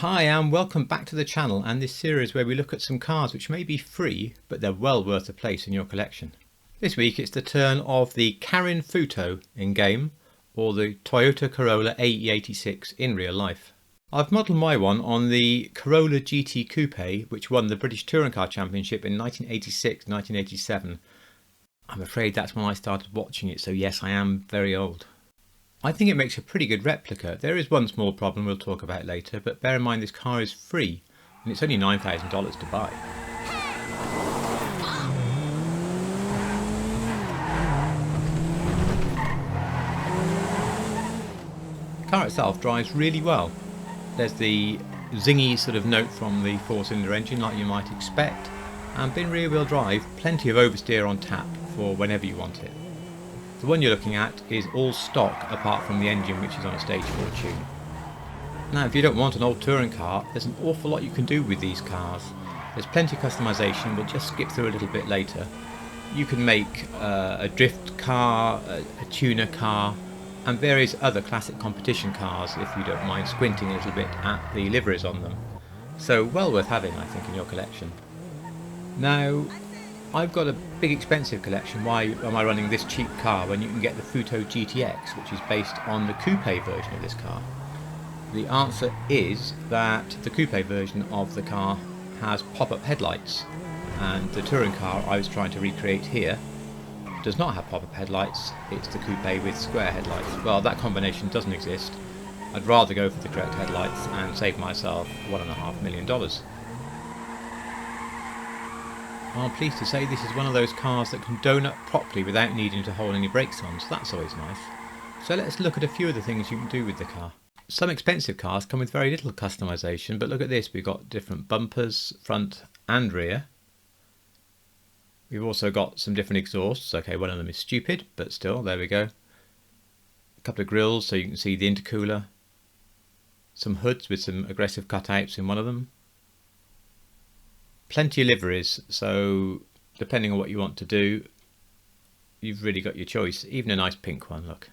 Hi and welcome back to the channel and this series where we look at some cars which may be free but they're well worth a place in your collection. This week it's the turn of the Karin Futo in game or the Toyota Corolla AE86 in real life. I've modelled my one on the Corolla GT Coupe which won the British Touring Car Championship in 1986-1987. I'm afraid that's when I started watching it, so yes, I am very old. I think it makes a pretty good replica. There is one small problem we'll talk about later, but bear in mind this car is free and it's only $9,000 to buy. The car itself drives really well. There's the zingy sort of note from the four-cylinder engine like you might expect, and being rear-wheel drive, plenty of oversteer on tap for whenever you want it. The one you're looking at is all stock apart from the engine which is on a stage 4 tune. Now if you don't want an old touring car, there's an awful lot you can do with these cars. There's plenty of customization, we'll just skip through a little bit later. You can make a drift car, a tuner car and various other classic competition cars if you don't mind squinting a little bit at the liveries on them. So well worth having, I think, in your collection. Now I've got a big expensive collection. Why am I running this cheap car when you can get the Futo GTX, which is based on the coupe version of this car? The answer is that the coupe version of the car has pop-up headlights, and the touring car I was trying to recreate here does not have pop-up headlights. It's the coupe with square headlights. Well, that combination doesn't exist. I'd rather go for the correct headlights and save myself $1.5 million. I'm pleased to say this is one of those cars that can donut properly without needing to hold any brakes on, so that's always nice. So let's look at a few of the things you can do with the car. Some expensive cars come with very little customization, but look at this, we've got different bumpers, front and rear. We've also got some different exhausts. Okay, one of them is stupid, but still, there we go. A couple of grills so you can see the intercooler. Some hoods with some aggressive cutouts in one of them. Plenty of liveries, so depending on what you want to do, you've really got your choice. Even a nice pink one, look.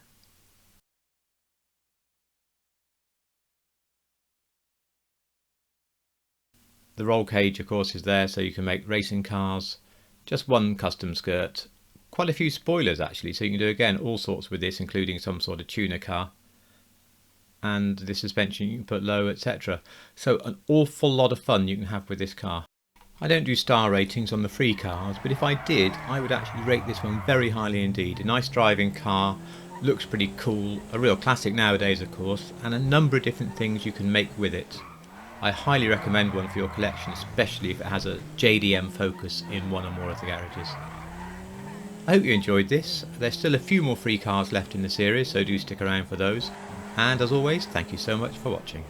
The roll cage, of course, is there, so you can make racing cars. Just one custom skirt. Quite a few spoilers, actually, so you can do, again, all sorts with this, including some sort of tuner car. And the suspension you can put low, etc. So an awful lot of fun you can have with this car. I don't do star ratings on the free cars, but if I did, I would actually rate this one very highly indeed. A nice driving car, looks pretty cool, a real classic nowadays of course, and a number of different things you can make with it. I highly recommend one for your collection, especially if it has a JDM focus in one or more of the garages. I hope you enjoyed this. There's still a few more free cars left in the series, so do stick around for those. And as always, thank you so much for watching.